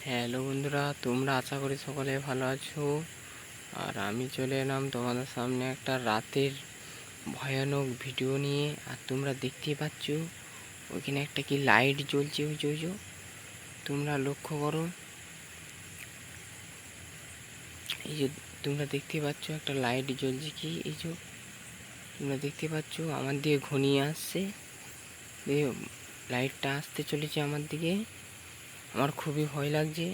Hello বন্ধুরা, তোমরা আশা করি সকলে ভালো আছো। আর আমি চলে এলাম তোমাদের সামনে একটা রাতের ভয়ানক ভিডিও নিয়ে। আর তোমরা দেখতেই পাচ্ছ ওইখানে একটা কি লাইট জ্বলছে, ওই যে তোমরা লক্ষ্য করো। এই যে তোমরা দেখতে পাচ্ছ একটা লাইট জ্বলছে, কি এই যে তোমরা দেখতে পাচ্ছ আমার দিকে ঘনিয়ে আসছে। লাইটটা আসতে চলেছে আমার দিকে, আমার খুবই ভয় লাগছে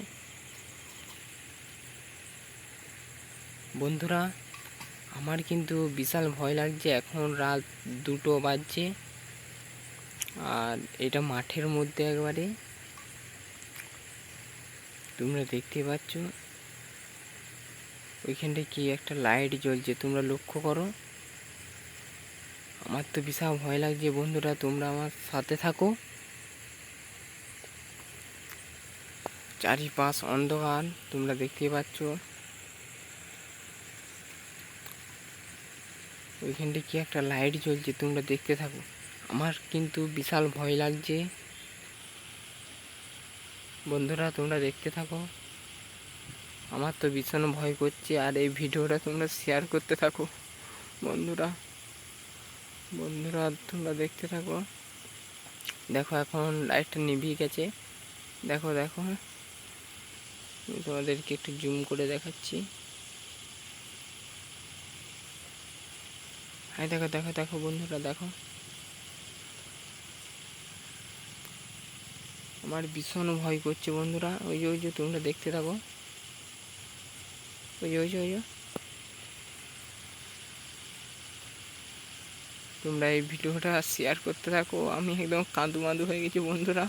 বন্ধুরা। আমার কিন্তু বিশাল ভয় লাগছে। এখন রাত 2টো বাজছে, আর এটা মাঠের মধ্যে একবারে তোমরা দেখতে পাচ্ছ ওইখানটায় কি একটা লাইট জ্বলছে, তোমরা লক্ষ্য করো। আমার তো বিশাল ভয় লাগছে বন্ধুরা, তোমরা আমার সাথে থাকো। চারিপাশ অন্ধকার, তোমরা দেখতে পাচ্ছ ওইখানটায় কি একটা লাইট জ্বলছে, তোমরা দেখতে থাকো। আমার কিন্তু বিশাল ভয় লাগছে বন্ধুরা, তোমরা দেখতে থাকো। আমার তো ভীষণ ভয় করছে। আর এই ভিডিওটা তোমরা শেয়ার করতে থাকো বন্ধুরা। তোমরা দেখতে থাকো। দেখো এখন লাইটটা নিভিয়ে গেছে। দেখো দেখো, আমি তোমাদেরকে একটু জুম করে দেখাচ্ছি। হ্যাঁ দেখো দেখো দেখো বন্ধুরা, দেখো আমার ভীষণ ভয় করছে বন্ধুরা। ওই যে তোমরা দেখতে থাকো। ওই যে তোমরা এই ভিডিওটা শেয়ার করতে থাকো। আমি একদম কাঁদু মাদু হয়ে গেছি বন্ধুরা।